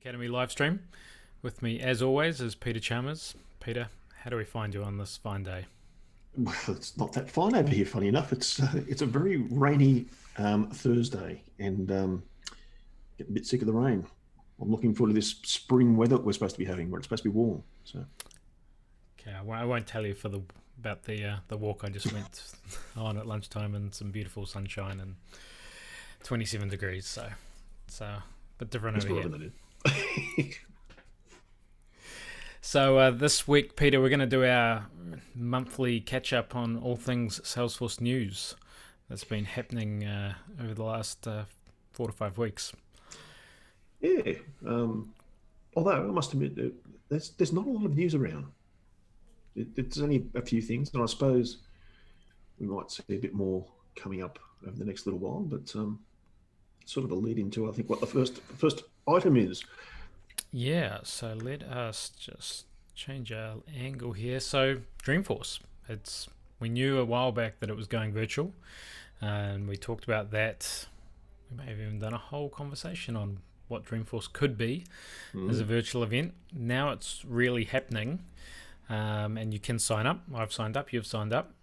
Academy Livestream. With me, as always, is Peter Chalmers. Peter, how do we find you on this fine day? Well, it's not that fine over here. Funny enough, it's a very rainy Thursday, and getting a bit sick of the rain. I'm looking forward to this spring weather we're supposed to be having, where it's supposed to be warm. So Okay, I won't tell you about the walk I just went on at lunchtime and some beautiful sunshine and 27 degrees. So it's a bit different it's over not here. limited. So this week, Peter, we're going to do our monthly catch up on all things Salesforce news that's been happening over the last 4 to 5 weeks. Yeah. Although I must admit, there's not a lot of news around. It's only a few things, and I suppose we might see a bit more coming up over the next little while. But sort of a lead into, I think, what the first item is. Yeah, so let us just change our angle here. So Dreamforce, we knew a while back that it was going virtual, and we talked about that. We may have even done a whole conversation on what Dreamforce could be as a virtual event. Now it's really happening, and you can sign up. I've signed up, you've signed up.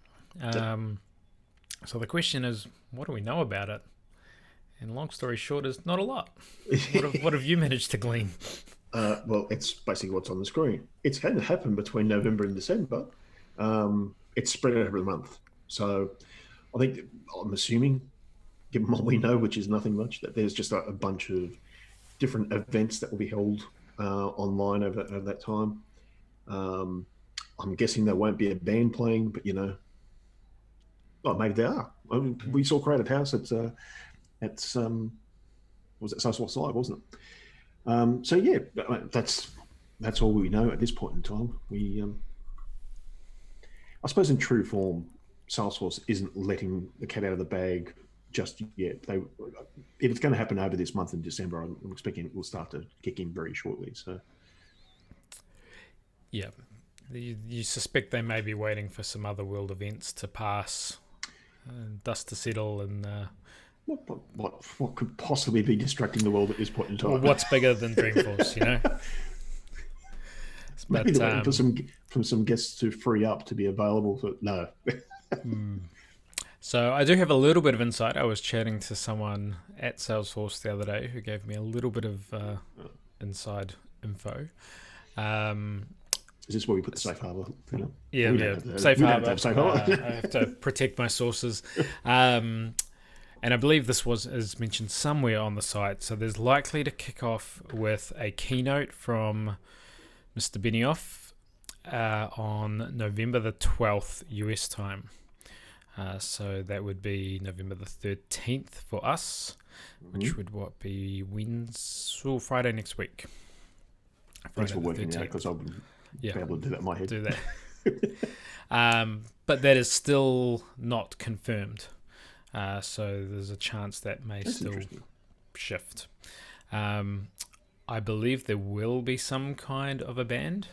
So the question is, what do we know about it? And long story short is not a lot. What have you managed to glean? Well, it's basically what's on the screen. It's going to happen between November and December. It's spread out over the month. So I'm assuming, given what we know, which is nothing much, that there's just a bunch of different events that will be held online over that time. I'm guessing there won't be a band playing, but maybe they are. I mean, we saw Creative House at was it Salesforce Live, wasn't it? So yeah, that's all we know at this point in time. I suppose in true form, Salesforce isn't letting the cat out of the bag just yet. If it's going to happen over this month in December, I'm expecting it will start to kick in very shortly. So yeah, you suspect they may be waiting for some other world events to pass, dust to settle, and what could possibly be distracting the world at this point in time? Well, what's bigger than Dreamforce, Maybe they're waiting for some guests to free up to be available for no. So I do have a little bit of insight. I was chatting to someone at Salesforce the other day who gave me a little bit of inside info. Is this where we put the safe harbor? Yeah. Safe harbor. I have to protect my sources. And I believe this is mentioned somewhere on the site. So there's likely to kick off with a keynote from Mr. Benioff on November the 12th US time. So that would be November the 13th for us, which would be Friday next week. Thanks for working out, because I wouldn't be able to do that in my head. Do that. But that is still not confirmed. So there's a chance that may still shift. I believe there will be some kind of a band.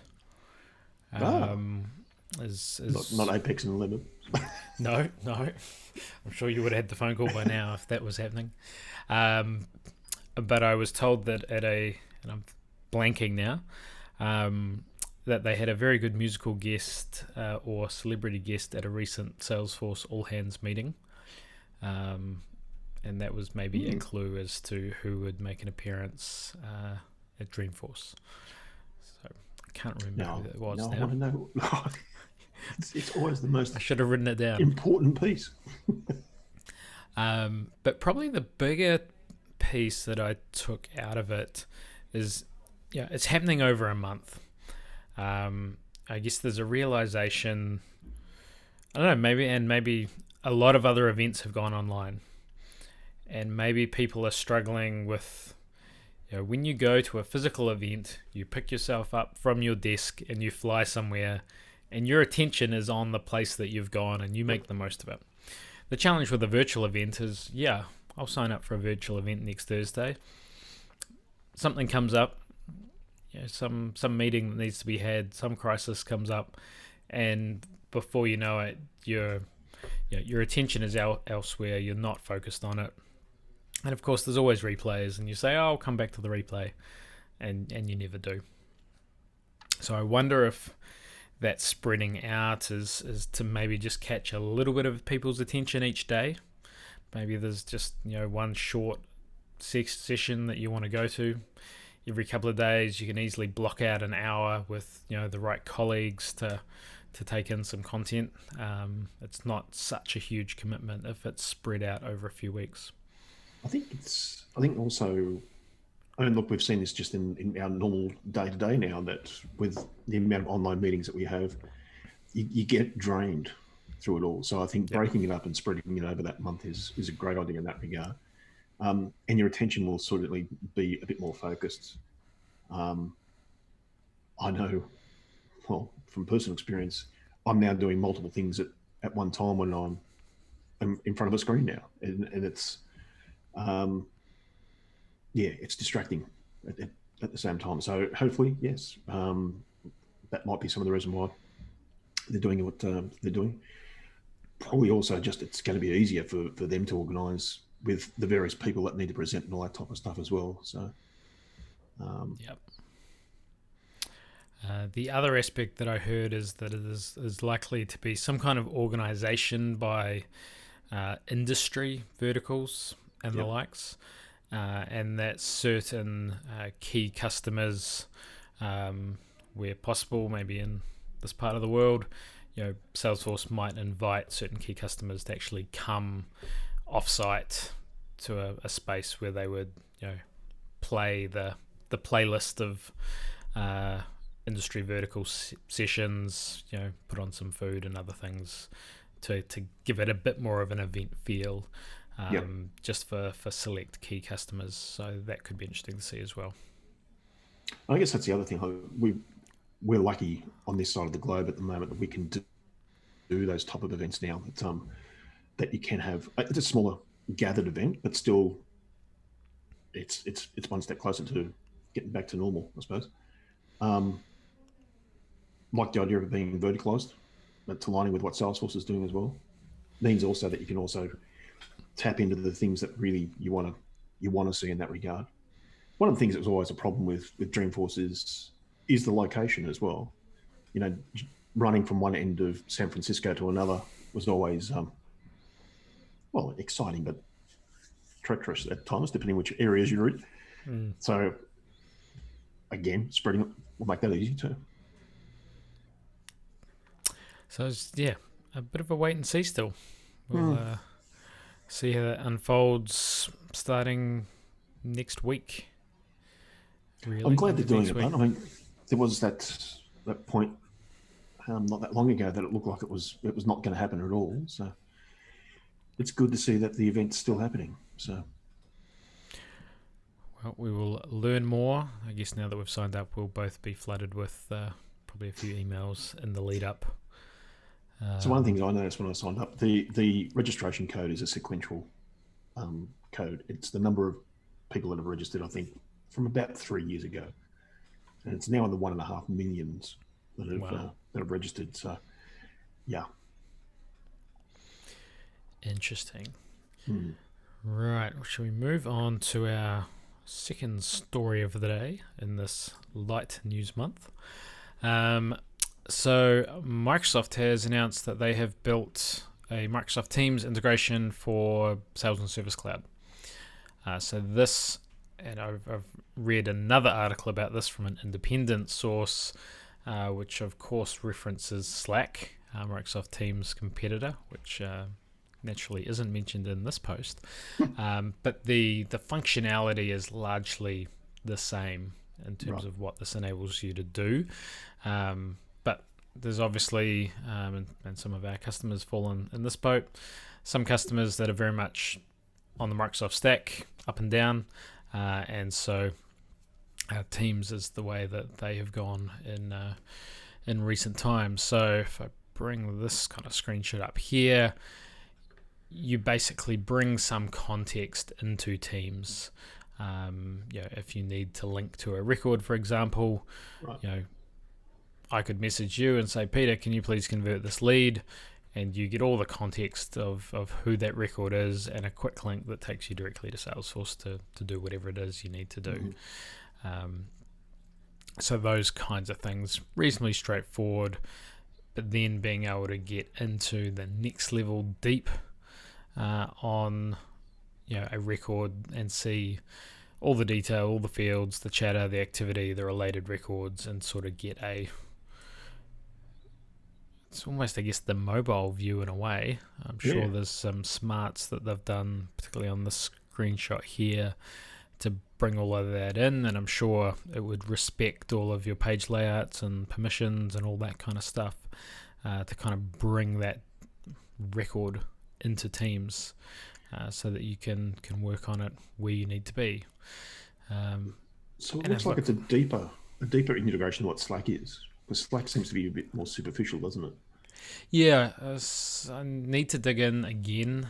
Not Apex and Lemon. No. I'm sure you would have had the phone call by now if that was happening. But I was told that and I'm blanking now, that they had a very good musical guest or celebrity guest at a recent Salesforce all hands meeting. And that was maybe a clue as to who would make an appearance at Dreamforce. So I can't remember who that was now. I want to know. It's always the most I should have written it down. Important piece. But probably the bigger piece that I took out of it is, it's happening over a month. I guess there's a realization, I don't know, maybe a lot of other events have gone online, and maybe people are struggling with, when you go to a physical event, you pick yourself up from your desk and you fly somewhere, and your attention is on the place that you've gone, and you make the most of it. The challenge with a virtual event is, I'll sign up for a virtual event next Thursday. Something comes up, some meeting that needs to be had, some crisis comes up, and before you know it, your attention is elsewhere. You're not focused on it. And of course, there's always replays, and you say, I'll come back to the replay. and you never do. So I wonder if that spreading out is to maybe just catch a little bit of people's attention each day. Maybe there's just one short session that you want to go to every couple of days. You can easily block out an hour with the right colleagues to take in some content. It's not such a huge commitment if it's spread out over a few weeks. I think also, look, we've seen this just in our normal day-to-day now, that with the amount of online meetings that we have, you get drained through it all. So I think breaking it up and spreading it over that month is a great idea in that regard. And your attention will certainly be a bit more focused. I know, well, from personal experience, I'm now doing multiple things at one time when I'm in front of a screen now, and it's it's distracting at the same time. So hopefully, yes, that might be some of the reason why they're doing what they're doing. Probably also just it's going to be easier for them to organise with the various people that need to present and all that type of stuff as well. So, yep. The other aspect that I heard is that it is likely to be some kind of organisation by industry verticals and the likes, and that certain key customers, where possible, maybe in this part of the world, Salesforce might invite certain key customers to actually come off-site to a space where they would play the playlist of industry vertical sessions, put on some food and other things to give it a bit more of an event feel, just for select key customers. So that could be interesting to see as well. I guess that's the other thing. We're lucky on this side of the globe at the moment that we can do those type of events now. That you can have. It's a smaller gathered event, but still, it's one step closer to getting back to normal, I suppose. Like the idea of it being verticalized, but aligning with what Salesforce is doing as well, means also that you can also tap into the things that really you want to see in that regard. One of the things that was always a problem with Dreamforce is the location as well. Running from one end of San Francisco to another was always exciting, but treacherous at times, depending which areas you're in. So again, spreading it will make that easy too. So it's, a bit of a wait and see still. We'll see how that unfolds starting next week. Really, I'm glad they're doing it, but I mean, there was that point not that long ago that it looked like it was not going to happen at all. So it's good to see that the event's still happening. So, well, we will learn more. I guess now that we've signed up, we'll both be flooded with probably a few emails in the lead up. So one of the things I noticed when I signed up, the registration code is a sequential code. It's the number of people that have registered, I think, from about 3 years ago, and it's now in the 1.5 millions that have registered. So, yeah. Interesting. Right. Shall we move on to our second story of the day in this light news month? So Microsoft has announced that they have built a Microsoft Teams integration for Sales and Service Cloud. So this, and I've read another article about this from an independent source, which of course references Slack, Microsoft Teams competitor, which naturally isn't mentioned in this post. But the functionality is largely the same in terms of what this enables you to do. But there's obviously, and some of our customers fall in this boat, some customers that are very much on the Microsoft stack, up and down, and so Teams is the way that they have gone in recent times. So if I bring this kind of screenshot up here, you basically bring some context into Teams. If you need to link to a record, for example, I could message you and say, Peter, can you please convert this lead? And you get all the context of who that record is and a quick link that takes you directly to Salesforce to do whatever it is you need to do. So those kinds of things, reasonably straightforward, but then being able to get into the next level deep on a record and see all the detail, all the fields, the chatter, the activity, the related records, and sort of get it's almost, I guess, the mobile view in a way. I'm sure there's some smarts that they've done, particularly on the screenshot here, to bring all of that in, and I'm sure it would respect all of your page layouts and permissions and all that kind of stuff to kind of bring that record into Teams so that you can work on it where you need to be. So it looks like it's a deeper integration than what Slack is. Because Slack seems to be a bit more superficial, doesn't it? Yeah, I need to dig in again.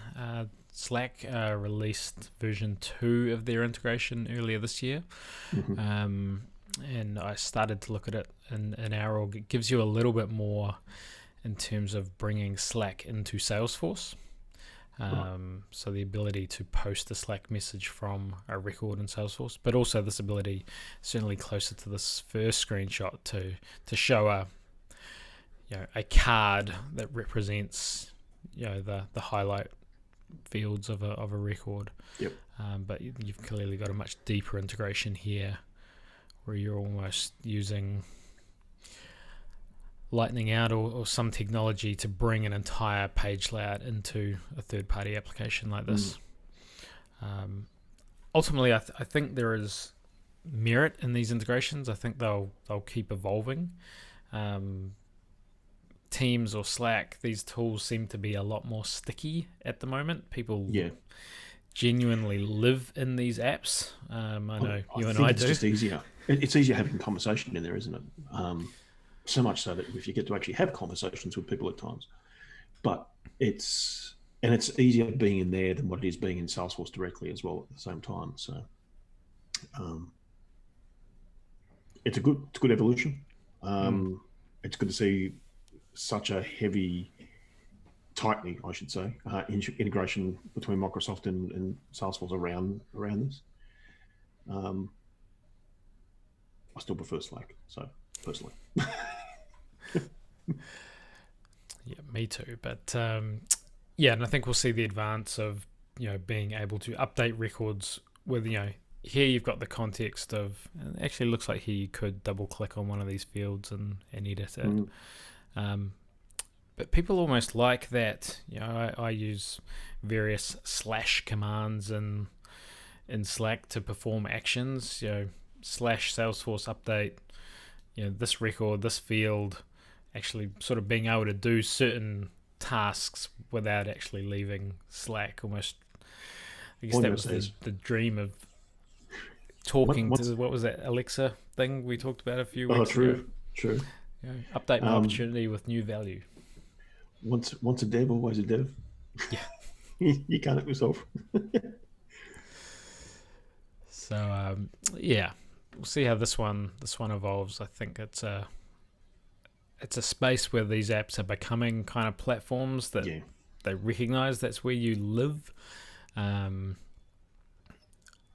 Slack released version 2 of their integration earlier this year. And I started to look at it in our org. It gives you a little bit more in terms of bringing Slack into Salesforce. So the ability to post a Slack message from a record in Salesforce, but also this ability, certainly closer to this first screenshot, to show a card that represents the highlight fields of a record. Yep. But you've clearly got a much deeper integration here, where you're almost using Lightning out or some technology to bring an entire page layout into a third-party application like this. Ultimately, I think there is merit in these integrations. I think they'll keep evolving. Teams or Slack, these tools seem to be a lot more sticky at the moment. People genuinely live in these apps. I know you and I do. It's just easier. It's easier having conversation in there, isn't it? So much so that if you get to actually have conversations with people at times, but it's easier being in there than what it is being in Salesforce directly as well at the same time. So it's a good evolution. It's good to see such a tightly, I should say, integration between Microsoft and Salesforce around this. I still prefer Slack, so personally. Yeah, me too. But and I think we'll see the advance of being able to update records with here you've got the context of, and it actually looks like here you could double click on one of these fields and edit it. But people almost like that. I use various / commands in Slack to perform actions. / Salesforce update. This record, this field, actually sort of being able to do certain tasks without actually leaving Slack. Almost, I guess that was the dream of talking to, what was that, Alexa thing we talked about a few weeks ago? True. Update my opportunity with new value. Once a dev, always a dev. Yeah. You can't help yourself. So, we'll see how this one evolves. I think it's a space where these apps are becoming kind of platforms that they recognize that's where you live. And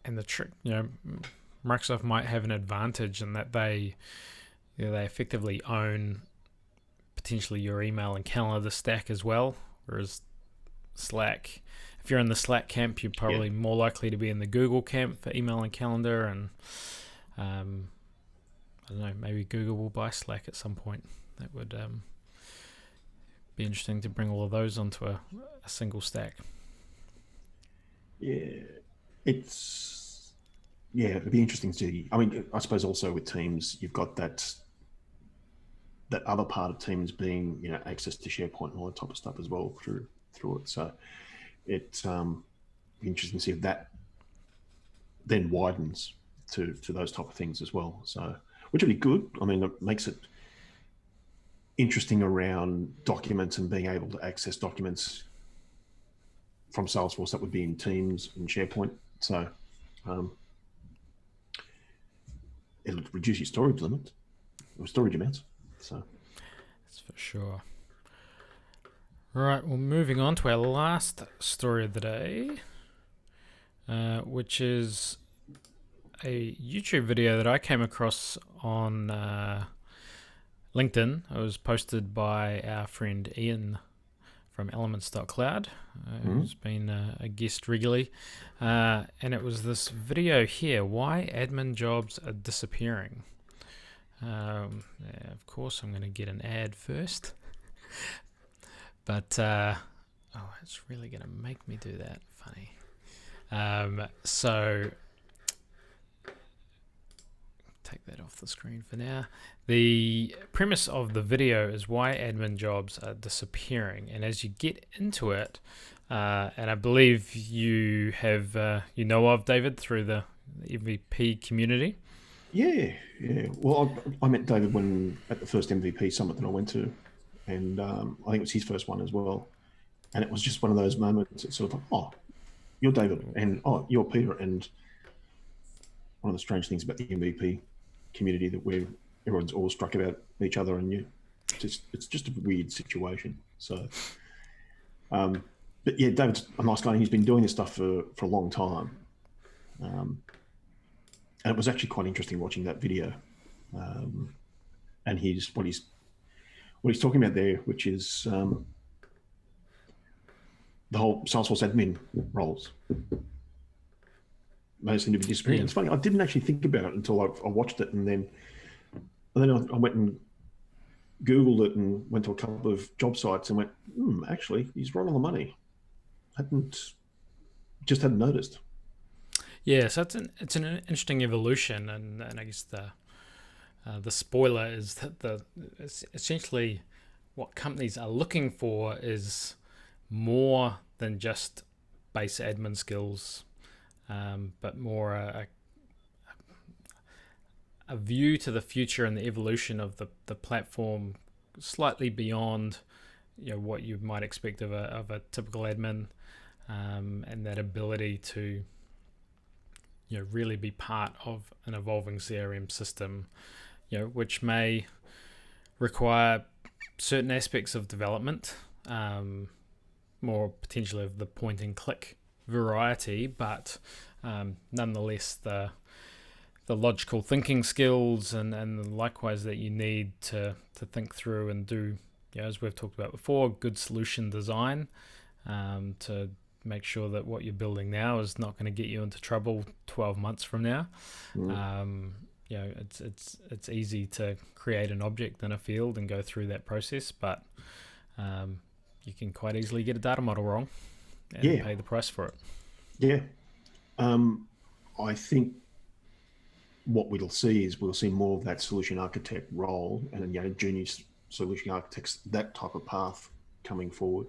the trick, Microsoft might have an advantage in that they effectively own potentially your email and calendar stack as well, whereas Slack, if you're in the Slack camp, you're probably more likely to be in the Google camp for email and calendar, and I don't know, maybe Google will buy Slack at some point. That would be interesting to bring all of those onto a single stack. It'd be interesting to see. I mean, I suppose also with Teams, you've got that other part of Teams being, access to SharePoint and all that type of stuff as well through it. So it's interesting to see if that then widens to those type of things as well. So, which would be good. I mean, it makes it interesting around documents and being able to access documents from Salesforce that would be in Teams and SharePoint. So it'll reduce your storage limit or storage amounts. So that's for sure. Right, well, moving on to our last story of the day, which is a YouTube video that I came across on LinkedIn. It was posted by our friend Ian from elements.cloud, who's been a guest regularly. And it was this video here, why admin jobs are disappearing. Of course, I'm going to get an ad first. But, it's really going to make me do that. Funny. So, take that off the screen for now. The premise of the video is why admin jobs are disappearing. And as you get into it, and I believe you have, you know of David through the MVP community. Yeah. Well, I met David at the first MVP summit that I went to, and I think it was his first one as well. And it was just one of those moments. It's sort of like, oh, you're David, and oh, you're Peter. And one of the strange things about the MVP community that everyone's awestruck about each other, and it's just a weird situation. So, but yeah, David's a nice guy. He's been doing this stuff for a long time, and it was actually quite interesting watching that video. And what he's talking about there, which is the whole Salesforce admin roles. They seem to be disappearing. Yeah. It's funny. I didn't actually think about it until I watched it, and then I went and Googled it and went to a couple of job sites and went, actually, he's right on the money. Hadn't noticed. Yeah, so it's an interesting evolution, and I guess the spoiler is that essentially what companies are looking for is more than just base admin skills, but more a view to the future and the evolution of the platform, slightly beyond what you might expect of a typical admin, and that ability to really be part of an evolving CRM system, which may require certain aspects of development, more potentially of the point and click variety, but nonetheless the logical thinking skills and likewise that you need to think through and do, as we've talked about before, good solution design, to make sure that what you're building now is not going to get you into trouble 12 months from now. It's easy to create an object in a field and go through that process, but you can quite easily get a data model wrong and pay the price for it. Yeah. I think what we'll see more of that solution architect role and junior solution architects, that type of path coming forward,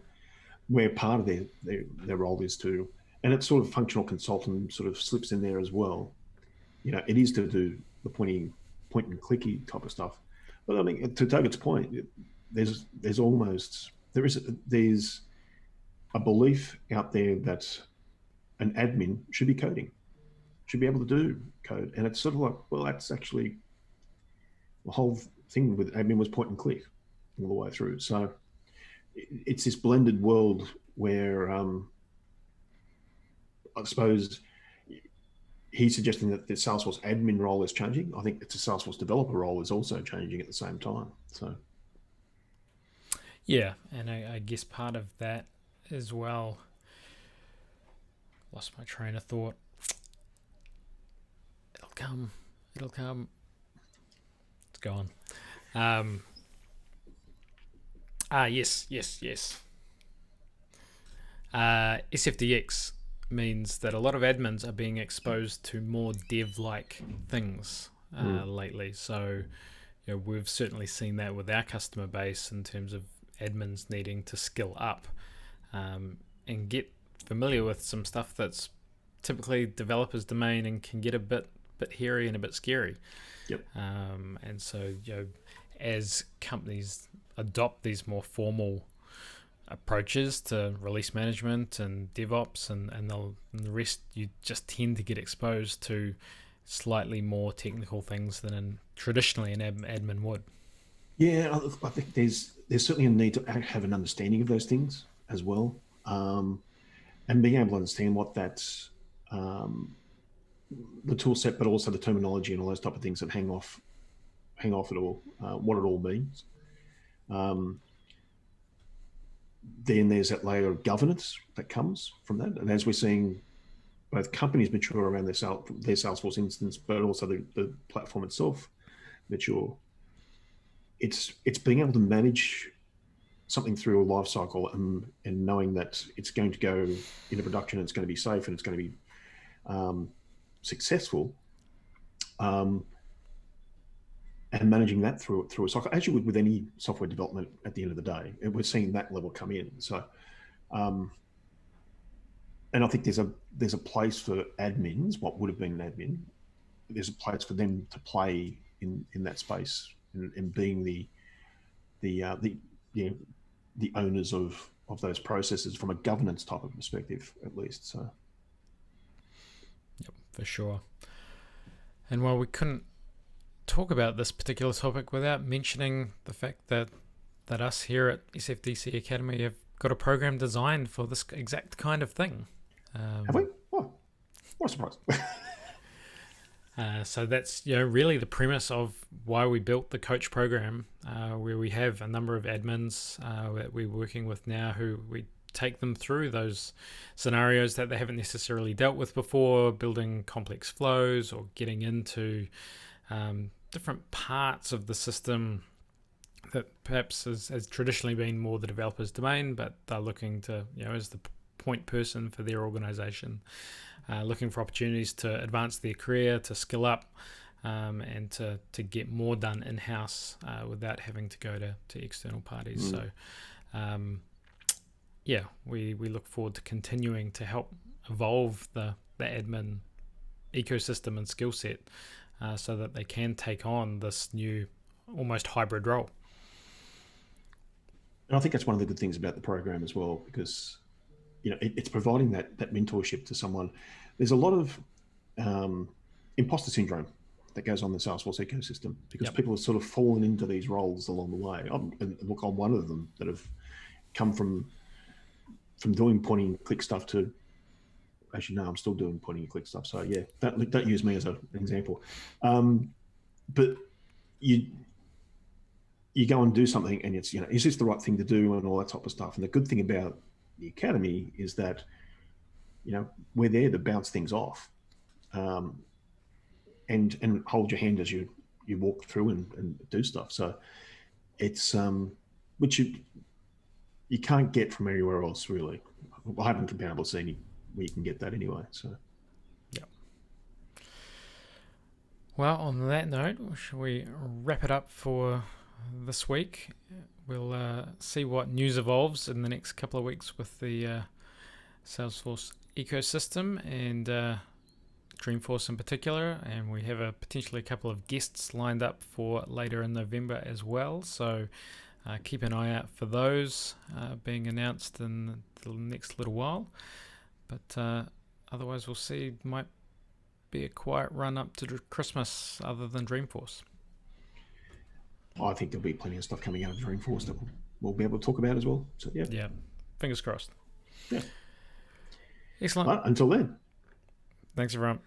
where part of their role is to, and it's sort of functional consultant sort of slips in there as well. It is to do the point and clicky type of stuff. But I mean, to David's point, there's a belief out there that an admin should be coding, should be able to do code. And it's sort of like, well, that's actually the whole thing with admin was point and click all the way through. So it's this blended world where I suppose he's suggesting that the Salesforce admin role is changing. I think it's a Salesforce developer role is also changing at the same time. So yeah, and I guess part of that as well, lost my train of thought. It'll come. It's gone. Yes. SFDX means that a lot of admins are being exposed to more dev-like things lately. So, we've certainly seen that with our customer base in terms of admins needing to skill up and get familiar with some stuff that's typically developers' domain and can get a bit hairy and a bit scary. Yep. And so, as companies adopt these more formal approaches to release management and DevOps and the rest, you just tend to get exposed to slightly more technical things than traditionally an admin would. Yeah, I think there's certainly a need to have an understanding of those things as well, and being able to understand what that's the tool set, but also the terminology and all those type of things that hang off hang off it all, what it all means. Then there's that layer of governance that comes from that. And as we're seeing both companies mature around their Salesforce instance, but also the platform itself mature, it's being able to manage something through a life cycle and knowing that it's going to go into production, and it's going to be safe, and it's going to be successful, and managing that through a cycle, as you would with any software development at the end of the day. And we're seeing that level come in. So, and I think there's a place for admins, what would have been an admin. There's a place for them to play in that space, and being the owners of those processes from a governance type of perspective, at least. So, yep, for sure. And while we couldn't talk about this particular topic without mentioning the fact that us here at SFDC Academy have got a program designed for this exact kind of thing. Have we? Oh, what a surprise. So that's really the premise of why we built the coach program, where we have a number of admins that we're working with now, who we take them through those scenarios that they haven't necessarily dealt with before, building complex flows or getting into different parts of the system that perhaps has traditionally been more the developer's domain, but they're looking to, as the point person for their organization, looking for opportunities to advance their career, to skill up, and to get more done in-house without having to go to external parties. So we look forward to continuing to help evolve the admin ecosystem and skill set, so that they can take on this new almost hybrid role. And I think that's one of the good things about the program as well, because it's providing that mentorship to someone. There's a lot of imposter syndrome that goes on in the Salesforce ecosystem, because people have sort of fallen into these roles along the way. And look, I'm one of them that have come from doing point and click stuff to, actually, no, I'm still doing point and click stuff. So yeah, don't use me as an example. But you go and do something, and it's, is this the right thing to do, and all that type of stuff. And the good thing about the academy is that, we're there to bounce things off, and hold your hand as you walk through and do stuff. So it's which you can't get from anywhere else, really. I haven't comparable to any where you can get that anyway. So yeah. Well, on that note, shall we wrap it up for this week? We'll see what news evolves in the next couple of weeks with the Salesforce ecosystem and Dreamforce in particular, and we have potentially a couple of guests lined up for later in November as well. So keep an eye out for those being announced in the next little while. But otherwise, we'll see. Might be a quiet run up to Christmas, other than Dreamforce. I think there'll be plenty of stuff coming out of Dreamforce that we'll be able to talk about as well. So yeah, fingers crossed. Yeah, excellent. But until then, thanks everyone.